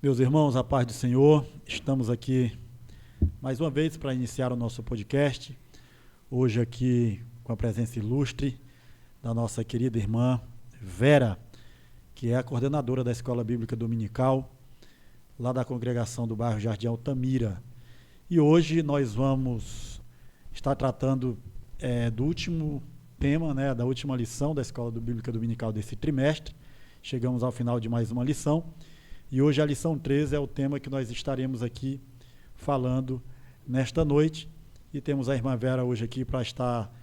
Meus irmãos, a paz do Senhor, estamos aqui mais uma vez para iniciar o nosso podcast, hoje aqui com a presença ilustre da nossa querida irmã Vera, que é a coordenadora da Escola Bíblica Dominical, lá da congregação do bairro Jardim Altamira. E hoje nós vamos estar tratando do último tema, da última lição da Escola Bíblica Dominical desse trimestre. Chegamos ao final de mais uma lição. E hoje a lição 13 é o tema que nós estaremos aqui falando nesta noite. E temos a irmã Vera hoje aqui para estar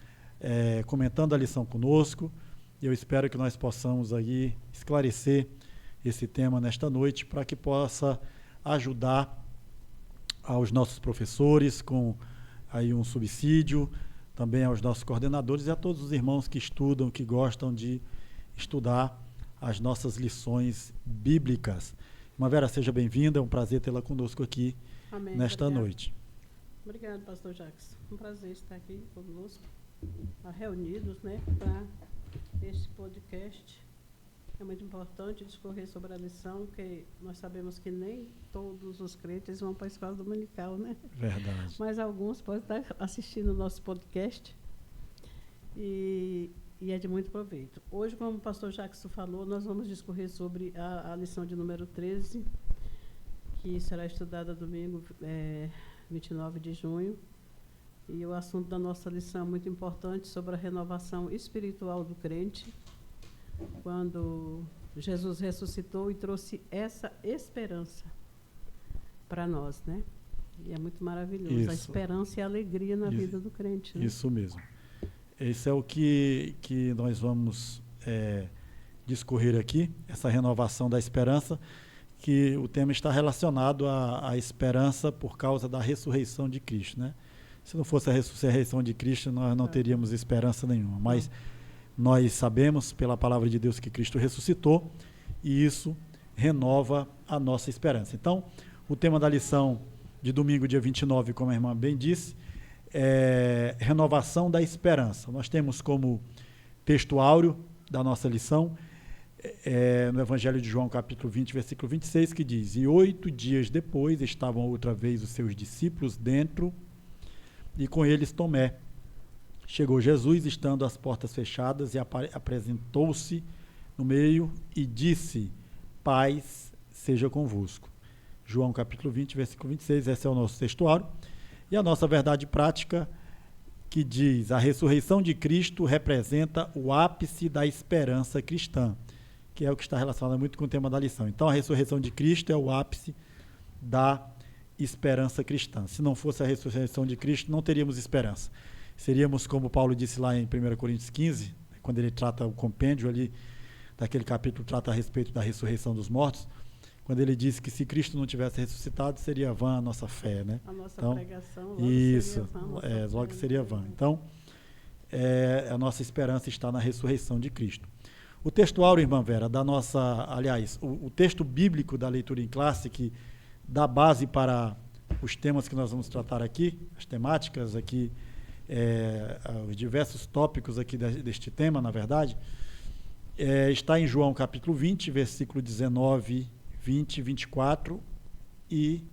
comentando a lição conosco. Eu espero que nós possamos aí esclarecer esse tema nesta noite para que possa ajudar aos nossos professores com aí um subsídio, também aos nossos coordenadores e a todos os irmãos que estudam, que gostam de estudar as nossas lições bíblicas. Irmã Vera, seja bem-vinda, é um prazer tê-la conosco aqui. Amém, nesta noite. Obrigado, pastor Jacques. Um prazer estar aqui conosco, reunidos, para este podcast. É muito importante discorrer sobre a lição, porque nós sabemos que nem todos os crentes vão para a escola dominical, Verdade. Mas alguns podem estar assistindo o nosso podcast e é de muito proveito. Hoje, como o pastor Jacques falou, nós vamos discorrer sobre a lição de número 13, que será estudada domingo 29 de junho. E o assunto da nossa lição é muito importante, sobre a renovação espiritual do crente, quando Jesus ressuscitou e trouxe essa esperança para nós, E é muito maravilhoso. Isso. A esperança e a alegria na vida do crente. Isso mesmo. Esse é o que nós vamos discorrer aqui, essa renovação da esperança, que o tema está relacionado à esperança por causa da ressurreição de Cristo, Se não fosse a ressurreição de Cristo, nós não teríamos esperança nenhuma, mas nós sabemos pela palavra de Deus que Cristo ressuscitou e isso renova a nossa esperança. Então, o tema da lição de domingo, dia 29, como a irmã bem disse, renovação da esperança. Nós temos como texto áureo da nossa lição, no Evangelho de João, capítulo 20, versículo 26, que diz: E 8 dias depois estavam outra vez os seus discípulos dentro, e com eles Tomé. Chegou Jesus, estando as portas fechadas, e apresentou-se no meio e disse: Paz seja convosco. João, capítulo 20, versículo 26, esse é o nosso texto áureo. E a nossa verdade prática, que diz: a ressurreição de Cristo representa o ápice da esperança cristã, que é o que está relacionado muito com o tema da lição. Então, a ressurreição de Cristo é o ápice da esperança cristã. Se não fosse a ressurreição de Cristo, não teríamos esperança. Seríamos, como Paulo disse lá em 1 Coríntios 15, quando ele trata o compêndio ali, daquele capítulo, trata a respeito da ressurreição dos mortos, quando ele disse que se Cristo não tivesse ressuscitado, seria vã a nossa fé, A nossa então, pregação logo isso, seria vã. Logo seria vã. Então, a nossa esperança está na ressurreição de Cristo. O texto áureo, irmã Vera, o texto bíblico da leitura em classe, que dá base para os temas que nós vamos tratar aqui, as temáticas aqui, os diversos tópicos aqui deste tema, na verdade, está em João capítulo 20, versículo 19, 20, 24 e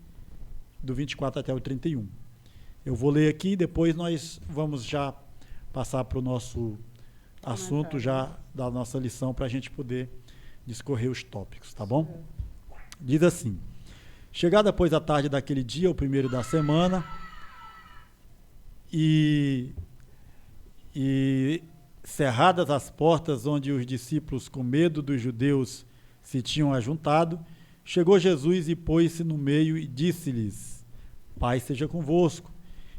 do 24 até o 31. Eu vou ler aqui e depois nós vamos já passar para o nosso assunto já da nossa lição para a gente poder discorrer os tópicos, tá bom? Diz assim: Chegada, pois, a tarde daquele dia, o primeiro da semana, e cerradas as portas onde os discípulos, com medo dos judeus, se tinham ajuntado, chegou Jesus e pôs-se no meio e disse-lhes: Paz seja convosco.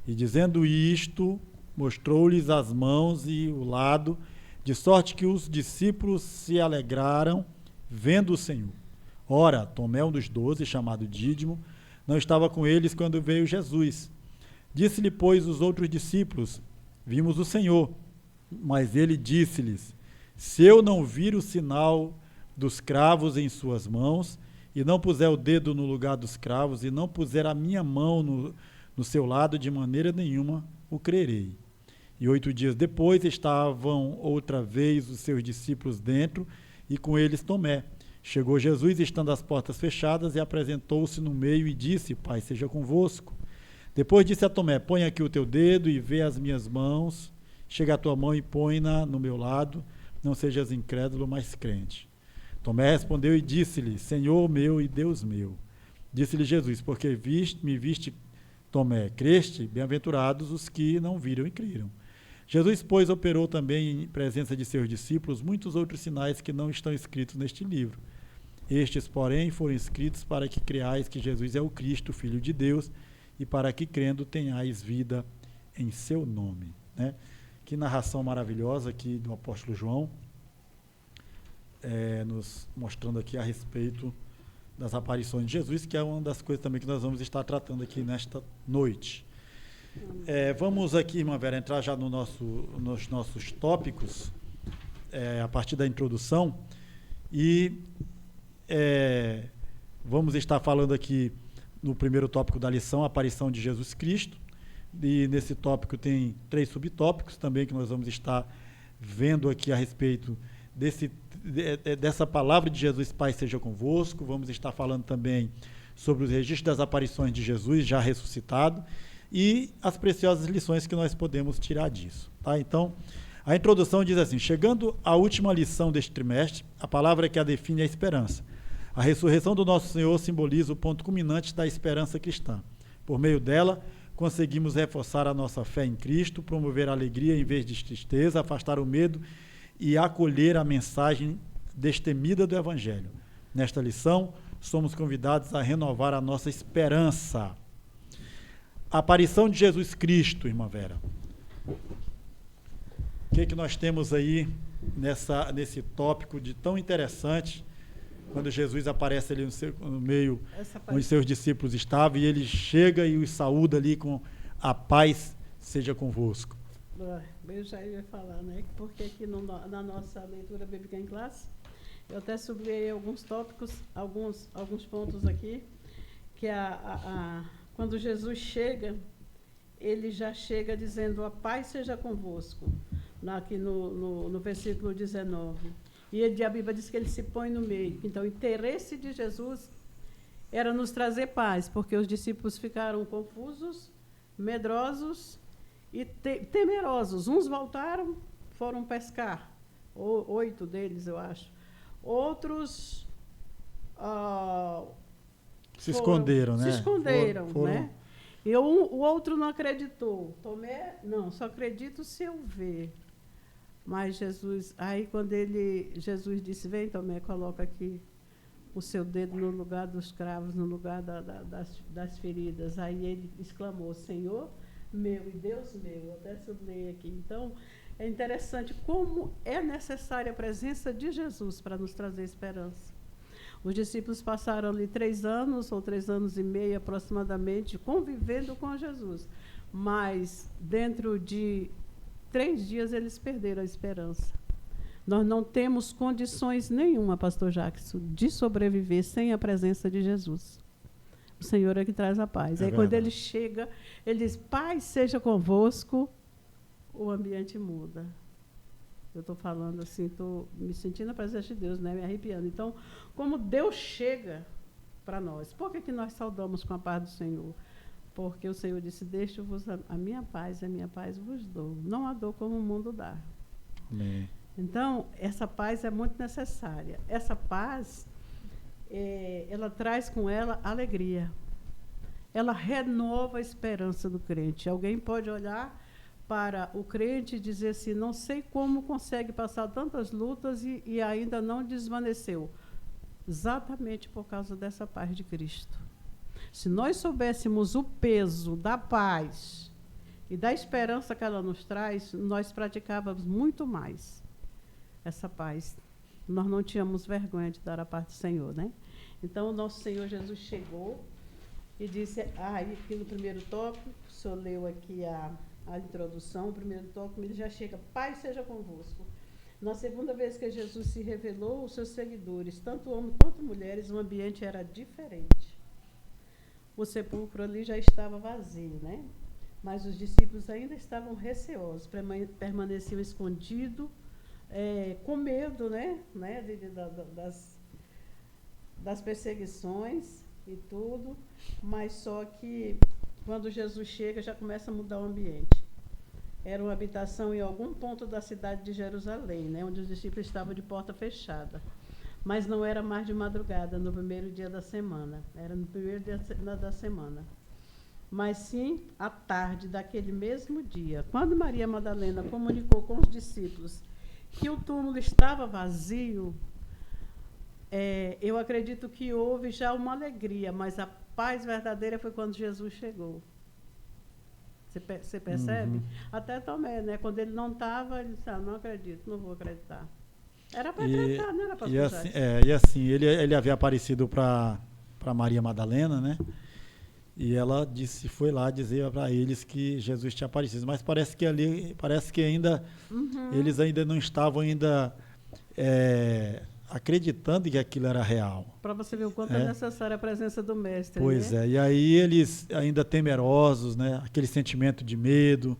E dizendo isto, mostrou-lhes as mãos e o lado, de sorte que os discípulos se alegraram, vendo o Senhor. Ora, Tomé, um dos 12, chamado Dídimo, não estava com eles quando veio Jesus. Disse-lhe, pois, os outros discípulos: Vimos o Senhor. Mas ele disse-lhes: Se eu não vir o sinal dos cravos em suas mãos, e não puser o dedo no lugar dos cravos, e não puser a minha mão no seu lado, de maneira nenhuma o crerei. E 8 dias depois estavam outra vez os seus discípulos dentro, e com eles Tomé. Chegou Jesus, estando as portas fechadas, e apresentou-se no meio e disse: Pai seja convosco. Depois disse a Tomé: põe aqui o teu dedo e vê as minhas mãos. Chega a tua mão e põe-na no meu lado. Não sejas incrédulo, mas crente. Tomé respondeu e disse-lhe: Senhor meu e Deus meu. Disse-lhe Jesus: porque me viste, Tomé, creste? Bem-aventurados os que não viram e creram. Jesus, pois, operou também em presença de seus discípulos muitos outros sinais que não estão escritos neste livro. Estes, porém, foram escritos para que creais que Jesus é o Cristo, Filho de Deus, e para que, crendo, tenhais vida em seu nome. Né? Que narração maravilhosa aqui do apóstolo João, nos mostrando aqui a respeito das aparições de Jesus, que é uma das coisas também que nós vamos estar tratando aqui nesta noite. Vamos aqui, irmã Vera, entrar já nos nossos tópicos, a partir da introdução, e vamos estar falando aqui no primeiro tópico da lição, a aparição de Jesus Cristo, e nesse tópico tem 3 subtópicos também que nós vamos estar vendo aqui a respeito dessa palavra de Jesus, Pai seja convosco. Vamos estar falando também sobre os registros das aparições de Jesus já ressuscitado e as preciosas lições que nós podemos tirar disso. Tá? Então, a introdução diz assim: chegando à última lição deste trimestre, a palavra que a define é a esperança. A ressurreição do nosso Senhor simboliza o ponto culminante da esperança cristã. Por meio dela, conseguimos reforçar a nossa fé em Cristo, promover a alegria em vez de tristeza, afastar o medo e acolher a mensagem destemida do Evangelho. Nesta lição, somos convidados a renovar a nossa esperança. A aparição de Jesus Cristo, irmã Vera. O que nós temos aí nesse tópico de tão interessante, quando Jesus aparece ali no meio onde seus discípulos estavam, e ele chega e os saúda ali com a paz seja convosco. Eu já ia falar, né? Porque aqui na nossa leitura bíblica em classe, eu até sublinhei alguns tópicos, alguns pontos aqui, que quando Jesus chega, ele já chega dizendo: a paz seja convosco, aqui no versículo 19. E a Bíblia diz que ele se põe no meio. Então, o interesse de Jesus era nos trazer paz, porque os discípulos ficaram confusos, medrosos e temerosos. Uns voltaram, foram pescar, 8 deles, eu acho. Outros se esconderam, né? Se esconderam, né? E o outro não acreditou. Tomé, não, só acredito se eu ver. Mas Jesus, aí quando Jesus disse: vem, Tomé, coloca aqui o seu dedo no lugar dos cravos, no lugar das feridas. Aí ele exclamou: Senhor meu e Deus meu. Eu até sublinhei aqui. Então, é interessante como é necessária a presença de Jesus para nos trazer esperança. Os discípulos passaram ali 3 anos, ou 3 anos e meio aproximadamente, convivendo com Jesus. Mas, dentro de 3 dias, eles perderam a esperança. Nós não temos condições nenhuma, pastor Jackson, de sobreviver sem a presença de Jesus. O Senhor é que traz a paz. Aí, quando ele chega, ele diz: paz seja convosco, o ambiente muda. Eu estou falando assim, estou me sentindo a presença de Deus, né? Me arrepiando. Então, como Deus chega para nós, por que nós saudamos com a paz do Senhor? Porque o Senhor disse: deixo-vos a minha paz vos dou. Não a dou como o mundo dá. Amém. Então, essa paz é muito necessária. Essa paz, ela traz com ela alegria. Ela renova a esperança do crente. Alguém pode olhar para o crente e dizer assim: não sei como consegue passar tantas lutas e ainda não desvaneceu. Exatamente por causa dessa paz de Cristo. Se nós soubéssemos o peso da paz e da esperança que ela nos traz, nós praticávamos muito mais essa paz. Nós não tínhamos vergonha de dar a paz do Senhor, né? Então, o nosso Senhor Jesus chegou e disse, aqui no primeiro tópico, o senhor leu aqui a introdução, o primeiro tópico, ele já chega: paz seja convosco. Na segunda vez que Jesus se revelou aos seus seguidores, tanto homens quanto mulheres, o ambiente era diferente. O sepulcro ali já estava vazio, né? Mas os discípulos ainda estavam receosos, permaneciam escondidos, com medo, né? das perseguições e tudo, mas só que quando Jesus chega já começa a mudar o ambiente. Era uma habitação em algum ponto da cidade de Jerusalém, né, onde os discípulos estavam de porta fechada. Mas não era mais de madrugada, no primeiro dia da semana. Era no primeiro dia da semana. Mas sim à tarde daquele mesmo dia. Quando Maria Madalena comunicou com os discípulos que o túmulo estava vazio, eu acredito que houve já uma alegria, mas a paz verdadeira foi quando Jesus chegou. Você percebe? Até Tomé, né? Quando ele não estava, ele disse, não acredito, não vou acreditar. Era para acreditar, não era para acreditar. E assim, ele havia aparecido para Maria Madalena, né? E ela foi lá dizer para eles que Jesus tinha aparecido. Mas parece que ainda eles ainda não estavam acreditando que aquilo era real. Para você ver o quanto é necessária a presença do mestre. Pois né? E aí eles ainda temerosos, né? Aquele sentimento de medo,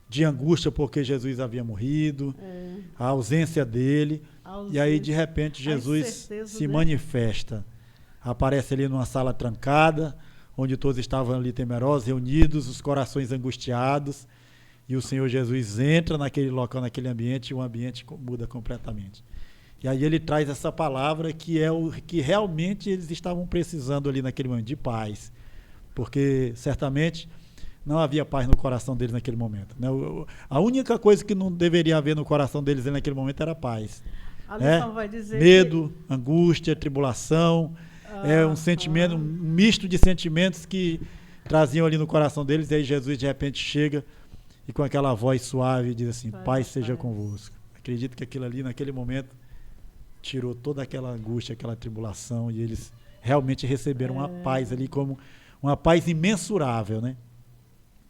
de angústia porque Jesus havia morrido, a ausência dele. E aí, de repente, Jesus se manifesta. Aparece ali numa sala trancada, onde todos estavam ali temerosos, reunidos, os corações angustiados. E o Senhor Jesus entra naquele local, naquele ambiente, e o ambiente muda completamente. E aí ele traz essa palavra que é o que realmente eles estavam precisando ali naquele momento, de paz. Porque, certamente, não havia paz no coração deles naquele momento. Né? A única coisa que não deveria haver no coração deles naquele momento era paz. A lição vai dizer medo, angústia, tribulação, um sentimento, um misto de sentimentos que traziam ali no coração deles. E aí Jesus, de repente, chega e com aquela voz suave diz assim, paz seja convosco. Acredito que aquilo ali, naquele momento, tirou toda aquela angústia, aquela tribulação, e eles realmente receberam uma paz ali, como uma paz imensurável, né?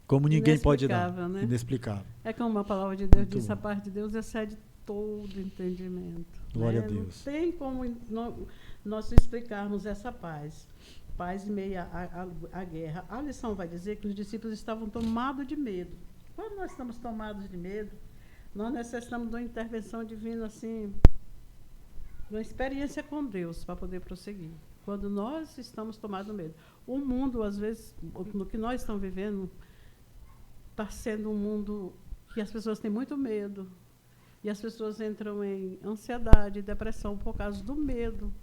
Como ninguém pode dar. Né? Inexplicável. É como a palavra de Deus diz, a paz de Deus excede todo entendimento. Glória a Deus. Não tem como nós explicarmos essa paz. Paz em meio à guerra. A lição vai dizer que os discípulos estavam tomados de medo. Quando nós estamos tomados de medo, nós necessitamos de uma intervenção divina, assim, uma experiência com Deus para poder prosseguir. Quando nós estamos tomados de medo. O mundo, às vezes, no que nós estamos vivendo, está sendo um mundo que as pessoas têm muito medo. E as pessoas entram em ansiedade, depressão por causa do medo,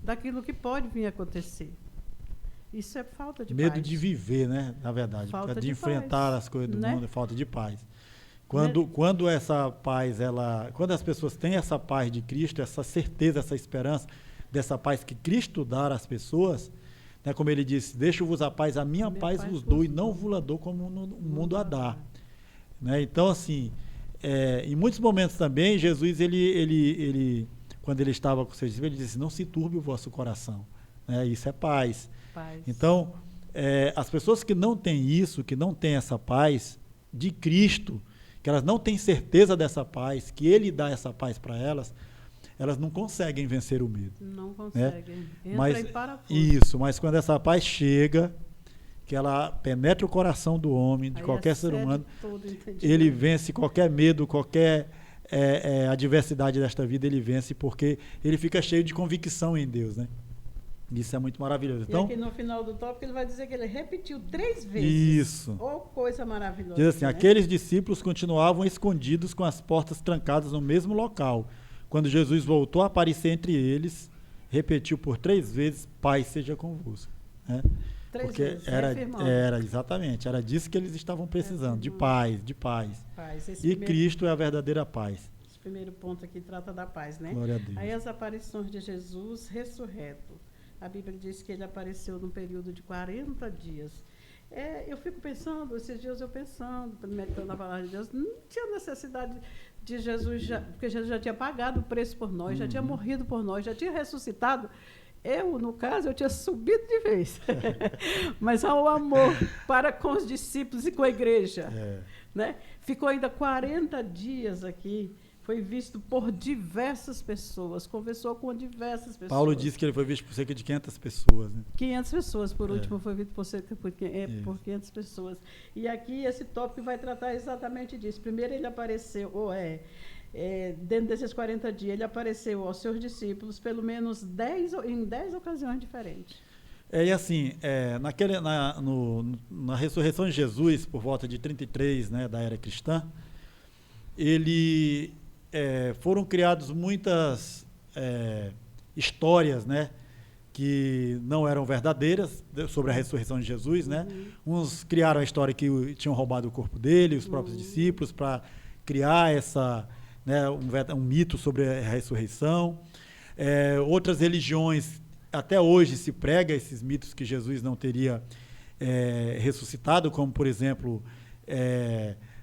daquilo que pode vir a acontecer. Isso é falta de medo paz. De viver, né? Na verdade. Falta de enfrentar paz, as coisas do mundo, é falta de paz. Né? Quando essa paz, quando as pessoas têm essa paz de Cristo, essa certeza, essa esperança dessa paz que Cristo dá às pessoas, né, como ele disse, deixo-vos a paz, a minha paz vos dou, e não vos dou como no mundo a dá. Né? Então, assim, em muitos momentos também, Jesus, ele quando ele estava com seus discípulos, ele disse, não se turbe o vosso coração. Né? Isso é paz. Então, as pessoas que não têm isso, que não têm essa paz de Cristo, que elas não têm certeza dessa paz, que Ele dá essa paz para elas não conseguem vencer o medo. Não conseguem. Né? Mas quando essa paz chega, que ela penetra o coração do homem, de qualquer ser humano, ele vence qualquer medo, qualquer adversidade desta vida, ele vence, porque ele fica cheio de convicção em Deus, né? Isso é muito maravilhoso. Então, e aqui no final do tópico ele vai dizer que ele repetiu 3 vezes. Isso. Oh, coisa maravilhosa. Diz assim, né? Aqueles discípulos continuavam escondidos com as portas trancadas no mesmo local. Quando Jesus voltou a aparecer entre eles, repetiu por 3 vezes, paz seja convosco. Né? 3 Porque vezes, exatamente, era disso que eles estavam precisando, de paz. E Cristo é a verdadeira paz. Esse primeiro ponto aqui trata da paz, né? Glória a Deus. Aí as aparições de Jesus ressurreto. A Bíblia diz que ele apareceu num período de 40 dias. Eu fico pensando, esses dias meditando na palavra de Deus, não tinha necessidade de Jesus, porque Jesus já tinha pagado o preço por nós, já tinha morrido por nós, já tinha ressuscitado. No caso, eu tinha subido de vez. Mas há o amor para com os discípulos e com a igreja. Né? Ficou ainda 40 dias aqui. Foi visto por diversas pessoas, conversou com diversas pessoas. Paulo disse que ele foi visto por cerca de 500 pessoas. Né? 500 pessoas, por último, foi visto por 500 pessoas. E aqui esse tópico vai tratar exatamente disso. Primeiro ele apareceu, dentro desses 40 dias, ele apareceu aos seus discípulos pelo menos em 10 ocasiões diferentes. E assim, na ressurreição de Jesus, por volta de 33, né, da era cristã, foram criadas muitas histórias, né, que não eram verdadeiras sobre a ressurreição de Jesus, né? Uns criaram a história que tinham roubado o corpo dele, os próprios discípulos, para criar um mito sobre a ressurreição. Outras religiões, até hoje, se prega esses mitos que Jesus não teria ressuscitado, como, por exemplo,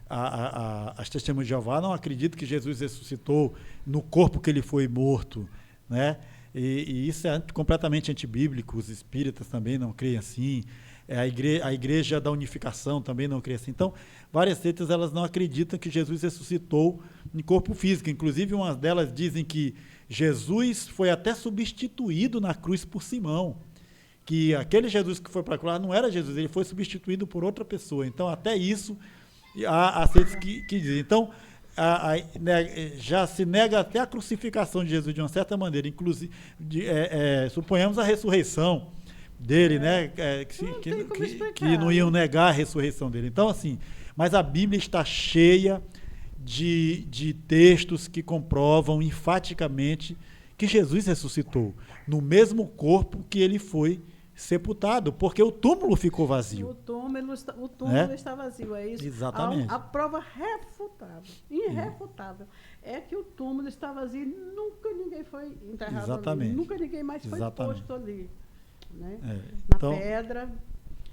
as Testemunhas de Jeová não acreditam que Jesus ressuscitou no corpo que ele foi morto, né? E isso é completamente antibíblico. Os espíritas também não creem assim. A igreja da unificação também não crê assim. Então, várias seitas elas não acreditam que Jesus ressuscitou em corpo físico. Inclusive, uma delas dizem que Jesus foi até substituído na cruz por Simão. Que aquele Jesus que foi para a cruz não era Jesus, ele foi substituído por outra pessoa. Então, até isso, há seitas que dizem. Então, já se nega até a crucificação de Jesus de uma certa maneira, inclusive, suponhamos a ressurreição dele, né? Que não iam negar a ressurreição dele. Então, assim, mas a Bíblia está cheia de textos que comprovam enfaticamente que Jesus ressuscitou no mesmo corpo que ele foi sepultado, porque o túmulo ficou vazio. O túmulo está vazio, é isso? Exatamente. A prova refutável, irrefutável, é que o túmulo está vazio e nunca ninguém foi enterrado. Exatamente. Ali, nunca ninguém mais foi Exatamente. posto ali, né? Então, na pedra.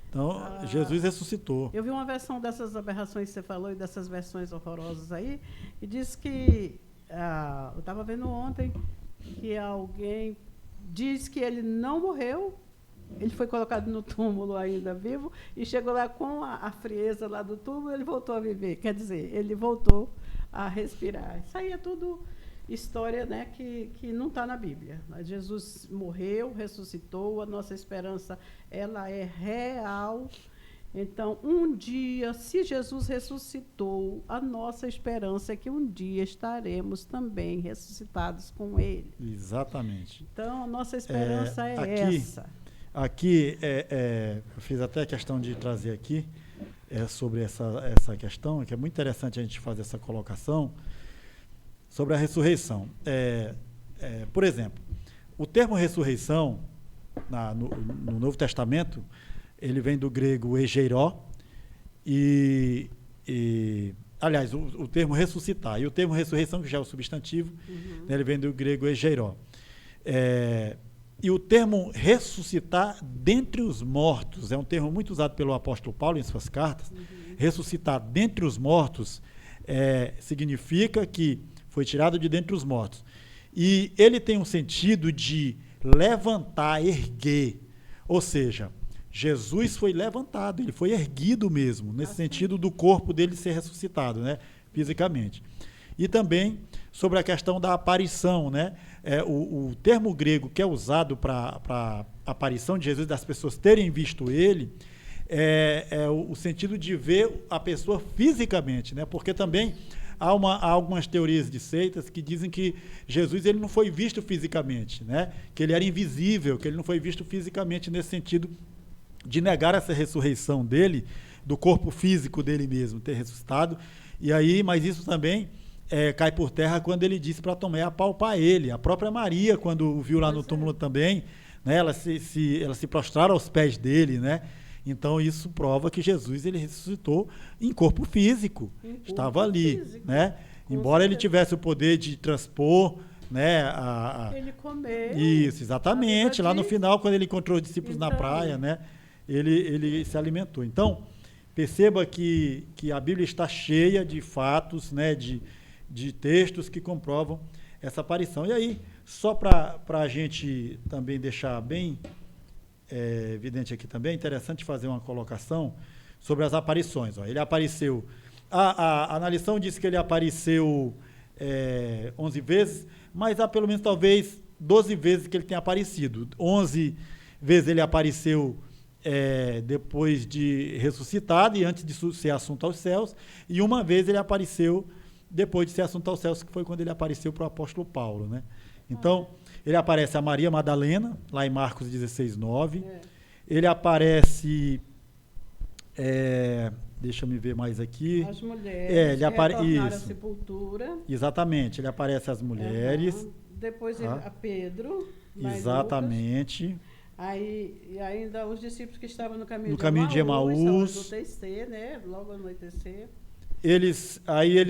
Então, Jesus ressuscitou. Eu vi uma versão dessas aberrações que você falou e dessas versões horrorosas aí, e diz que, eu estava vendo ontem, que alguém diz que ele não morreu. Ele foi colocado no túmulo ainda vivo e chegou lá com a frieza lá do túmulo, ele voltou a viver. Quer dizer, ele voltou a respirar. Isso aí é tudo história, né, que não está na Bíblia. Jesus morreu, ressuscitou, a nossa esperança ela é real. Então, um dia, se Jesus ressuscitou, a nossa esperança é que um dia estaremos também ressuscitados com ele. Exatamente. Então, a nossa esperança é essa. Aqui, eu fiz até questão de trazer aqui sobre essa questão, que é muito interessante a gente fazer essa colocação sobre a ressurreição. Por exemplo, o termo ressurreição, no Novo Testamento, ele vem do grego egeiró, aliás, o termo ressuscitar, e o termo ressurreição, que já é o substantivo, né, ele vem do grego egeiró. E o termo ressuscitar dentre os mortos é um termo muito usado pelo apóstolo Paulo em suas cartas. Ressuscitar dentre os mortos significa que foi tirado de dentre os mortos. E ele tem um sentido de levantar, erguer. Ou seja, Jesus foi levantado, ele foi erguido mesmo, nesse sentido do corpo dele ser ressuscitado, né, fisicamente. E também sobre a questão da aparição, né? O termo grego que é usado para a aparição de Jesus, das pessoas terem visto ele, é o sentido de ver a pessoa fisicamente, né? Porque também há algumas teorias de seitas que dizem que Jesus ele não foi visto fisicamente, né? Que ele era invisível, que ele não foi visto fisicamente, nesse sentido de negar essa ressurreição dele, do corpo físico dele mesmo, ter ressuscitado. Mas isso também cai por terra quando ele disse para Tomé apalpar ele. A própria Maria, quando o viu lá no túmulo também, né, ela se prostraram aos pés dele, né? Então isso prova que Jesus ele ressuscitou em corpo físico, estava ali, físico, né? Embora ele tivesse o poder de transpor, né? Ele comeu. Isso, exatamente. Lá no final, quando ele encontrou os discípulos na praia, né? Ele se alimentou. Então perceba que a Bíblia está cheia de fatos, né? De textos que comprovam essa aparição. E aí, só para a gente também deixar bem evidente aqui também, é interessante fazer uma colocação sobre as aparições. Ele apareceu, na lição diz que ele apareceu 11 vezes, mas há pelo menos talvez 12 vezes que ele tenha aparecido. 11 vezes ele apareceu depois de ressuscitado e antes de ser assunto aos céus, e uma vez ele apareceu depois de ser assunto aos céus, que foi quando ele apareceu para o apóstolo Paulo, né? Então, ele aparece a Maria Madalena, lá em Marcos 16, 9. Ele aparece... deixa eu me ver mais aqui. As mulheres ele que retornaram à isso. sepultura. Exatamente, ele aparece às mulheres. Depois a Pedro. Exatamente. E ainda os discípulos que estavam no caminho de Emaús. Ao anoitecer, né? Logo ao anoitecer. Eles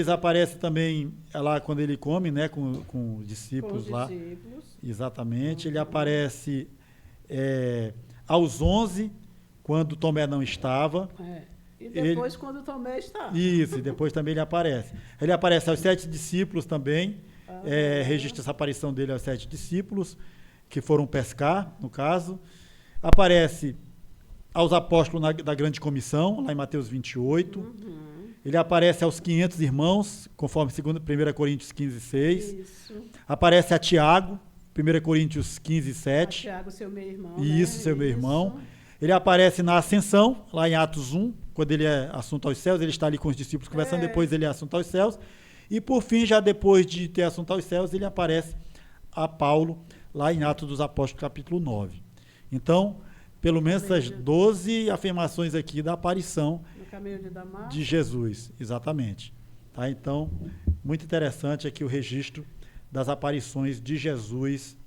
aparecem também lá quando ele come, né, com os discípulos lá. Exatamente. Ele aparece aos 11, quando Tomé não estava. E depois quando Tomé está. Isso, e depois também ele aparece. Ele aparece aos 7 discípulos também. Registra essa aparição dele aos 7 discípulos, que foram pescar, no caso. Aparece aos apóstolos da grande comissão, lá em Mateus 28. Ele aparece aos 500 irmãos, conforme 1 Coríntios 15, 6. Isso. Aparece a Tiago, 1 Coríntios 15, 7. Tiago, seu meio-irmão. Isso, seu meio-irmão. Ele aparece na ascensão, lá em Atos 1, quando ele é assunto aos céus. Ele está ali com os discípulos conversando, depois ele é assunto aos céus. E, por fim, já depois de ter assunto aos céus, ele aparece a Paulo, lá em Atos dos Apóstolos, capítulo 9. Então, pelo menos essas 12 afirmações aqui da aparição de Jesus. Exatamente. Tá? Então, muito interessante aqui o registro das aparições de Jesus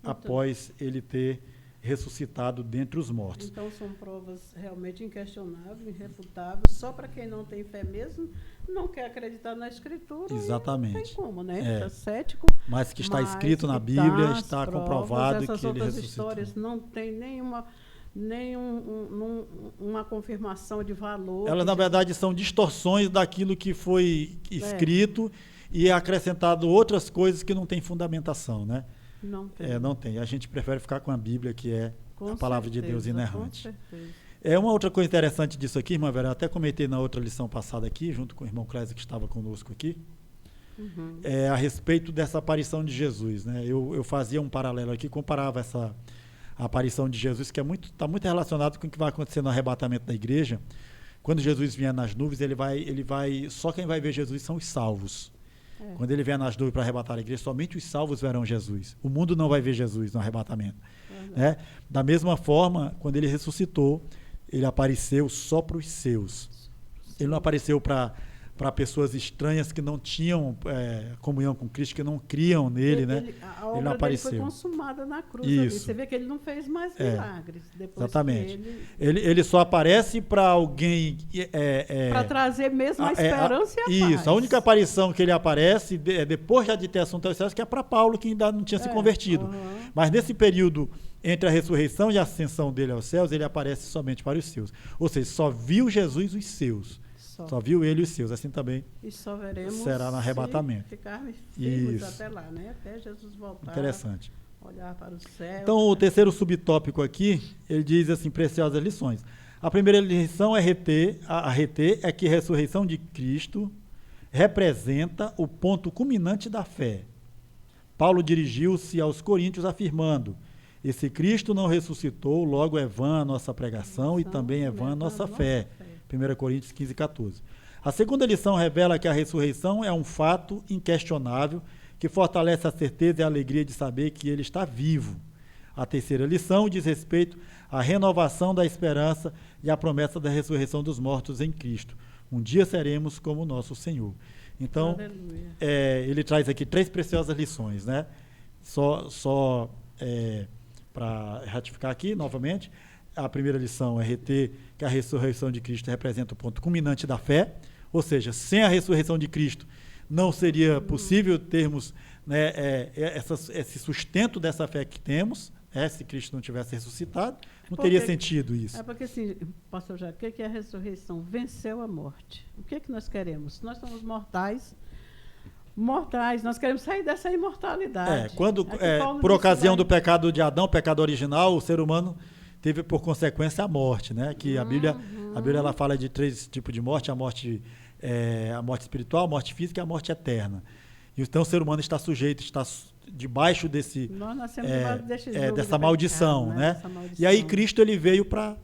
após ele ter ressuscitado dentre os mortos. Então, são provas realmente inquestionáveis, irrefutáveis, só para quem não tem fé mesmo, não quer acreditar na Escritura. Exatamente. Não tem como, né? Está cético. Mas que está escrito na Bíblia, está comprovado que ele ressuscitou. Essas histórias não tem nenhuma confirmação de valor. Elas, na verdade, são distorções daquilo que foi escrito e acrescentado outras coisas que não têm fundamentação, né? Não tem. Não tem. A gente prefere ficar com a Bíblia, que é a palavra de Deus inerrante. Com certeza. Uma outra coisa interessante disso aqui, irmã Vera, até comentei na outra lição passada aqui, junto com o irmão Clésio, que estava conosco aqui, a respeito dessa aparição de Jesus, né? Eu fazia um paralelo aqui, comparava essa aparição de Jesus, que está muito relacionado com o que vai acontecer no arrebatamento da igreja. Quando Jesus vier nas nuvens, ele vai só quem vai ver Jesus são os salvos. Quando ele vier nas nuvens para arrebatar a igreja, somente os salvos verão Jesus. O mundo não vai ver Jesus no arrebatamento. Né? Da mesma forma, quando ele ressuscitou, ele apareceu só para os seus. Ele não apareceu para pessoas estranhas que não tinham comunhão com Cristo, que não criam nele, né? A obra ele não apareceu. Dele foi consumada na cruz. Isso. Ali. Você vê que ele não fez mais milagres. Depois exatamente. Ele só aparece para alguém... para trazer mesmo a esperança e a paz. Isso. A única aparição que ele aparece, depois já de ter assunto aos céus, que é para Paulo, que ainda não tinha se convertido. Mas nesse período entre a ressurreição e a ascensão dele aos céus, ele aparece somente para os seus. Ou seja, só viu Jesus os seus. Só viu ele e os seus, assim também e só veremos será no arrebatamento. Ficarmos firmes até lá, né? Até Jesus voltar. Interessante. Olhar para o céu. Então, o terceiro subtópico aqui, ele diz assim, preciosas lições. A primeira lição a reter é que a ressurreição de Cristo representa o ponto culminante da fé. Paulo dirigiu-se aos coríntios afirmando: esse Cristo não ressuscitou, logo é vã a nossa pregação e também é vã a nossa fé. 1 Coríntios 15, 14. A segunda lição revela que a ressurreição é um fato inquestionável que fortalece a certeza e a alegria de saber que ele está vivo. A terceira lição diz respeito à renovação da esperança e à promessa da ressurreição dos mortos em Cristo. Um dia seremos como o nosso Senhor. Então, ele traz aqui 3 preciosas lições, né? Só para ratificar aqui novamente. A primeira lição é reter que a ressurreição de Cristo representa o ponto culminante da fé, ou seja, sem a ressurreição de Cristo não seria possível termos, né, esse sustento dessa fé que temos, se Cristo não tivesse ressuscitado, não teria sentido isso. Porque assim, pastor Jacques, o que é a ressurreição? Venceu a morte. O que é que nós queremos? Nós somos mortais, nós queremos sair dessa imortalidade. Por ocasião do pecado de Adão, o pecado original, o ser humano teve por consequência a morte, né? Que a Bíblia ela fala de 3 tipos de morte: a morte espiritual, a morte física e a morte eterna. E então o ser humano está sujeito, está debaixo dessa maldição, né? E aí Cristo ele veio para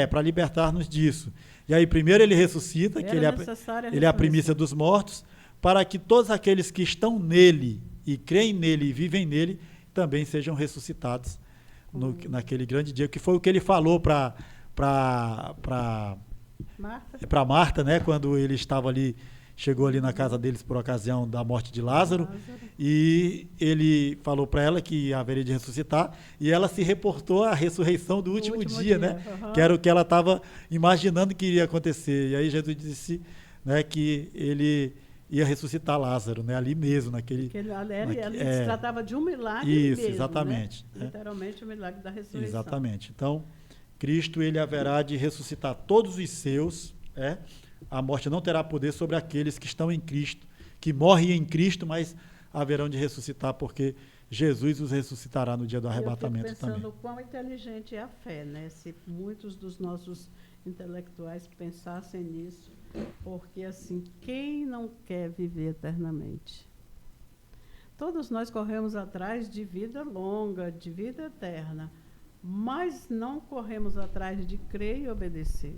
para libertar-nos disso. E aí primeiro ele ressuscita, que ele é a primícia dos mortos, para que todos aqueles que estão nele e creem nele e vivem nele também sejam ressuscitados naquele grande dia, que foi o que ele falou para Marta, né, quando ele estava ali, chegou ali na casa deles por ocasião da morte de Lázaro, e ele falou para ela que haveria de ressuscitar, e ela se reportou à ressurreição do último dia, né? Que era o que ela estava imaginando que iria acontecer. E aí Jesus disse, né, que ele ia ressuscitar Lázaro, né, ali mesmo, naquele... Ali se tratava de um milagre mesmo, exatamente. Né? Literalmente o milagre da ressurreição. Exatamente. Então, Cristo, ele haverá de ressuscitar todos os seus, a morte não terá poder sobre aqueles que estão em Cristo, que morrem em Cristo, mas haverão de ressuscitar, porque Jesus os ressuscitará no dia do arrebatamento também. Eu fico pensando o quão inteligente é a fé, né? Se muitos dos nossos intelectuais pensassem nisso, porque assim, quem não quer viver eternamente? Todos nós corremos atrás de vida longa, de vida eterna, mas não corremos atrás de crer e obedecer.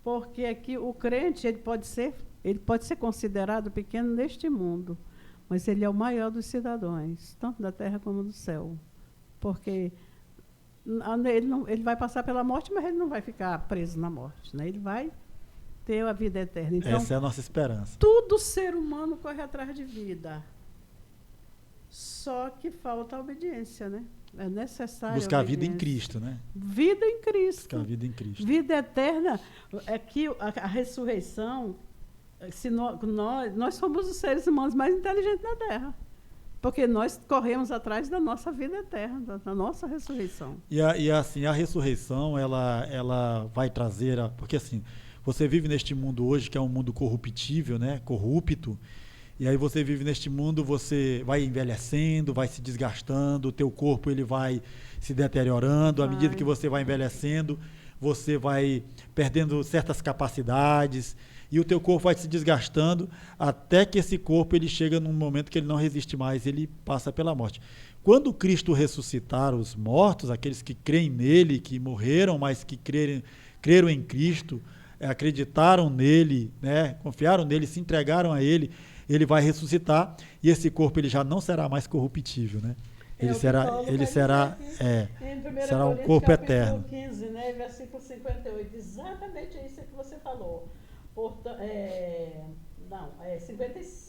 Porque aqui o crente ele pode ser considerado pequeno neste mundo, mas ele é o maior dos cidadãos, tanto da terra como do céu. Porque ele vai passar pela morte, mas ele não vai ficar preso na morte, né? Ele vai ter a vida eterna. Então, essa é a nossa esperança. Todo ser humano corre atrás de vida. Só que falta a obediência, né? É necessário buscar a vida em Cristo, né? Vida em Cristo. Buscar a vida em Cristo. Vida eterna. É que a ressurreição, se nós somos os seres humanos mais inteligentes da Terra. Porque nós corremos atrás da nossa vida eterna, da nossa ressurreição. E assim, a ressurreição, ela vai trazer... Porque assim, você vive neste mundo hoje, que é um mundo corruptível, né? Corrupto. E aí você vive neste mundo, você vai envelhecendo, vai se desgastando, o teu corpo ele vai se deteriorando. À medida que você vai envelhecendo, você vai perdendo certas capacidades e o teu corpo vai se desgastando até que esse corpo ele chega num momento que ele não resiste mais, ele passa pela morte. Quando Cristo ressuscitar os mortos, aqueles que creem nele, que morreram, mas que creram em Cristo, acreditaram nele, né, confiaram nele, se entregaram a ele, ele vai ressuscitar e esse corpo ele já não será mais corruptível, né? Ele será um corpo eterno. 15, né, versículo 58, exatamente isso que você falou.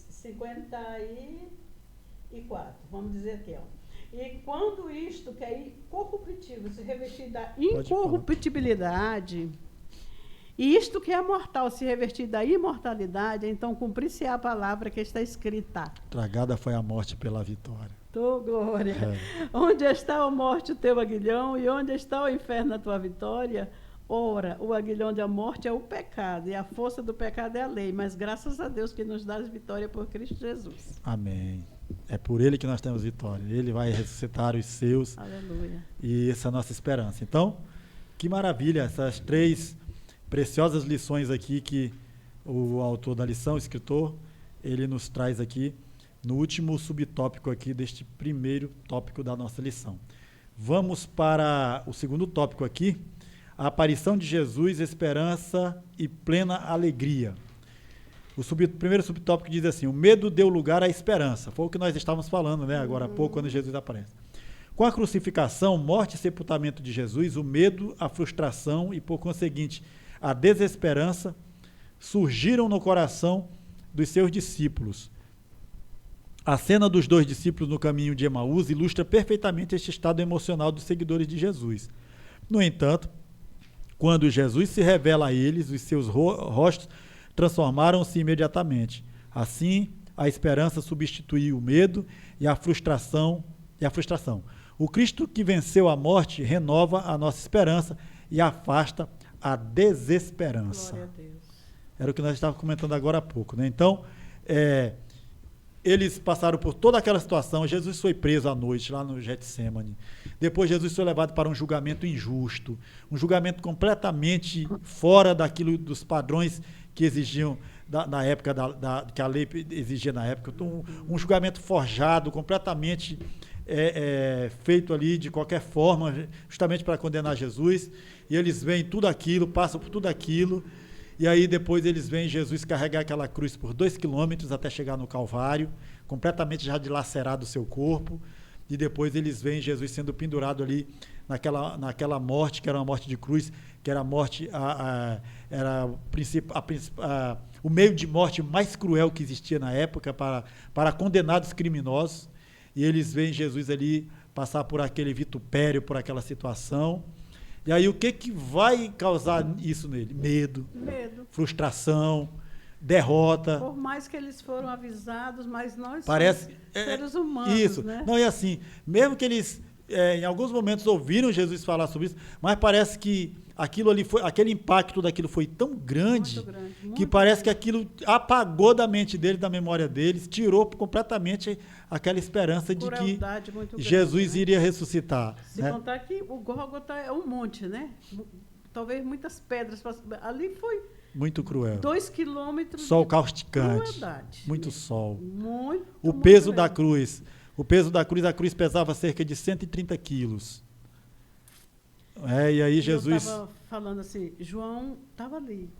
54, vamos dizer aqui, ó. E quando isto que é corruptível se revestir da incorruptibilidade, e isto que é mortal se revestir da imortalidade, então cumprir-se a palavra que está escrita. Tragada foi a morte pela vitória. Glória. Onde está a morte o teu aguilhão e onde está o inferno a tua vitória? Ora, o aguilhão da morte é o pecado e a força do pecado é a lei, mas graças a Deus que nos dá vitória por Cristo Jesus. Amém. É por ele que nós temos vitória. Ele vai ressuscitar os seus. Aleluia. E essa é a nossa esperança. Então, que maravilha, essas 3 preciosas lições aqui que o autor da lição, o escritor, ele nos traz aqui no último subtópico aqui deste primeiro tópico da nossa lição. Vamos para o segundo tópico aqui, a aparição de Jesus, esperança e plena alegria. O primeiro subtópico diz assim, o medo deu lugar à esperança. Foi o que nós estávamos falando, né, agora há pouco, quando Jesus aparece. Com a crucificação, morte e sepultamento de Jesus, o medo, a frustração e, por conseguinte, a desesperança surgiram no coração dos seus discípulos. A cena dos 2 discípulos no caminho de Emaús ilustra perfeitamente este estado emocional dos seguidores de Jesus. No entanto, quando Jesus se revela a eles, os seus rostos transformaram-se imediatamente. Assim, a esperança substituiu o medo e a frustração. O Cristo que venceu a morte renova a nossa esperança e afasta a desesperança. Glória a Deus. Era o que nós estávamos comentando agora há pouco, né? Então, eles passaram por toda aquela situação. Jesus foi preso à noite lá no Getsêmani. Depois Jesus foi levado para um julgamento injusto, um julgamento completamente fora daquilo dos padrões que exigiam na época que a lei exigia na época. Então, um julgamento forjado, completamente feito ali de qualquer forma, justamente para condenar Jesus, e eles veem tudo aquilo, passam por tudo aquilo, e aí depois eles veem Jesus carregar aquela cruz por 2 quilômetros até chegar no Calvário, completamente já dilacerado o seu corpo, e depois eles veem Jesus sendo pendurado ali naquela morte, que era uma morte de cruz, que era a morte, era o meio de morte mais cruel que existia na época para condenados criminosos, e eles veem Jesus ali passar por aquele vitupério, por aquela situação. E aí o que vai causar isso nele? Medo. Frustração, derrota. Por mais que eles foram avisados, mas nós somos seres humanos. Isso. Né? Não, e assim, mesmo que eles em alguns momentos ouviram Jesus falar sobre isso, mas parece que aquele impacto daquilo foi tão grande, que parece que aquilo apagou da mente deles, da memória deles, tirou completamente aquela esperança de que Jesus iria ressuscitar. Se contar que o Gólgota é um monte, né? Talvez muitas pedras. Ali foi muito cruel. 2 quilômetros. Sol causticante. Crueldade. Muito sol. O peso da cruz. O peso da cruz, a cruz pesava cerca de 130 quilos. E aí Jesus... Eu estava falando assim, João estava ali.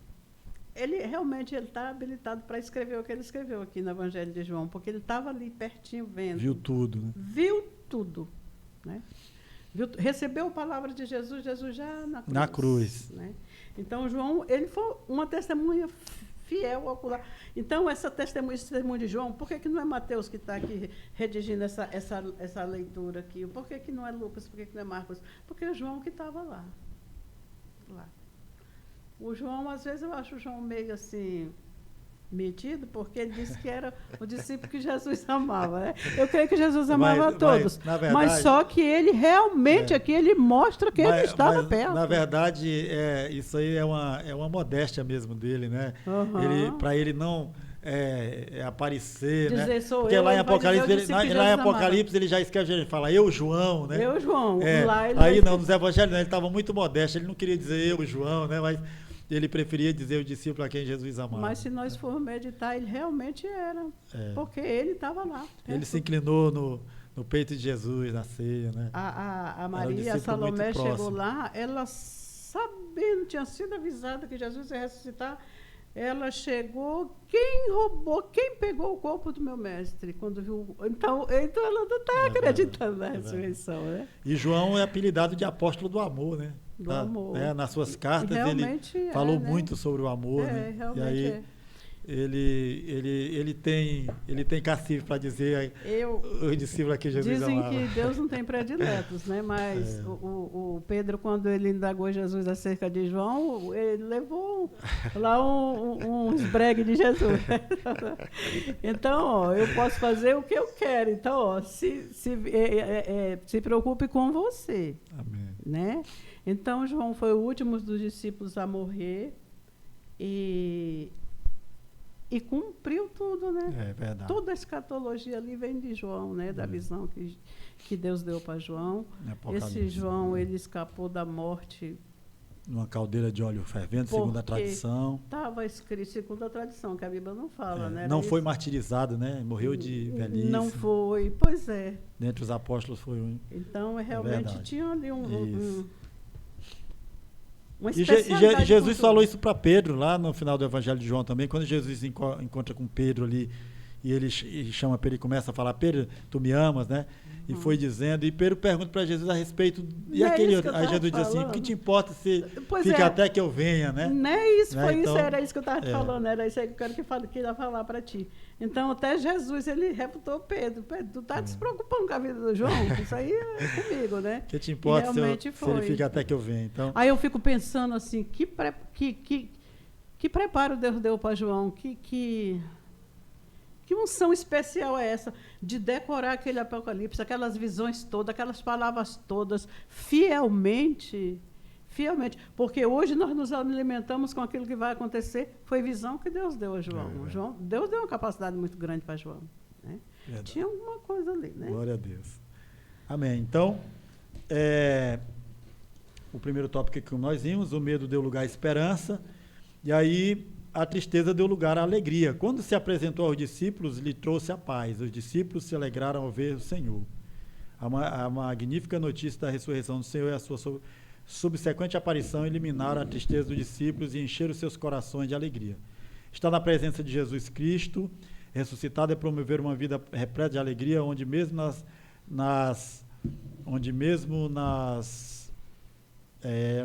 Ele realmente está habilitado para escrever o que ele escreveu aqui no Evangelho de João, porque ele estava ali pertinho vendo. Viu tudo. Né? Viu tudo. Né? Recebeu a palavra de Jesus, Jesus já na cruz. Né? Então, João, ele foi uma testemunha fiel ao ocular. Então, esse testemunho de João, por que não é Mateus que está aqui redigindo essa leitura aqui? Por que não é Lucas? Por que não é Marcos? Porque é João que estava lá. O João, às vezes, eu acho o João meio assim, metido, porque ele disse que era o discípulo que Jesus amava. Né? Eu creio que Jesus amava a todos. Mas só que ele realmente aqui, ele mostra que ele estava perto. Na verdade, isso aí é uma modéstia mesmo dele, né? Para ele não aparecer, dizer, né? Sou porque eu, lá em Apocalipse ele já escreve, ele fala, eu, João, né? Eu, João. Lá ele aí não, nos evangelhos ele estava muito modesto, ele não queria dizer eu, João, né? Mas ele preferia dizer o discípulo a quem Jesus amava. Mas se nós formos meditar, ele realmente era. Porque ele estava lá. Ele se inclinou no peito de Jesus, na ceia, né? A Maria, a Salomé chegou lá, ela sabendo, tinha sido avisada que Jesus ia ressuscitar, ela chegou, quem pegou o corpo do meu mestre? Quando viu, então ela não está acreditando na ressurreição, né? E João é apelidado de apóstolo do amor, né? Do amor. Nas suas cartas ele falou muito sobre o amor, né? Realmente e aí ele tem cacife para dizer os discípulos a quem Jesus amava. Dizem que Deus não tem prediletos, né? Mas o Pedro, quando ele indagou Jesus acerca de João, ele levou lá uns bregues de Jesus. Então, eu posso fazer o que eu quero. Então, se preocupe com você. Amém. Né? Então, João foi o último dos discípulos a morrer e cumpriu tudo, né? É verdade. Toda a escatologia ali vem de João, né? Da visão que Deus deu para João. Esse João, ele escapou da morte. Numa caldeira de óleo fervente, segundo a tradição. Estava escrito, segundo a tradição, que a Bíblia não fala, né? Não foi martirizado, né? Morreu de velhice. Não foi, pois é. Dentre os apóstolos foi um. Então, realmente tinha ali E Jesus falou isso para Pedro, lá no final do Evangelho de João também, quando Jesus encontra com Pedro ali, e ele chama Pedro e começa a falar, Pedro, tu me amas, né? E foi dizendo, e Pedro pergunta para Jesus a respeito, e aquele outro, aí Jesus diz assim, o que te importa se fica até que eu venha, né? Não é isso, né? Então, era isso que eu estava te falando, era isso aí que eu quero que ele ia falar para ti. Então, até Jesus, ele refutou Pedro, tu tá se preocupando com a vida do João? Isso aí é comigo, né? O que te importa se ele fica até que eu venha, então... Aí eu fico pensando assim, que preparo Deus deu para João, que unção especial é essa de decorar aquele Apocalipse, aquelas visões todas, aquelas palavras todas, fielmente, porque hoje nós nos alimentamos com aquilo que vai acontecer, foi visão que Deus deu a João. Deus deu uma capacidade muito grande para João. Né? Tinha alguma coisa ali. Né? Glória a Deus. Amém. Então, o primeiro tópico que nós vimos, o medo deu lugar à esperança, e aí a tristeza deu lugar à alegria. Quando se apresentou aos discípulos, lhe trouxe a paz. Os discípulos se alegraram ao ver o Senhor. A magnífica notícia da ressurreição do Senhor e a sua subsequente aparição eliminaram a tristeza dos discípulos e encheram seus corações de alegria. Estar na presença de Jesus Cristo, ressuscitado, é promover uma vida repleta de alegria, onde mesmo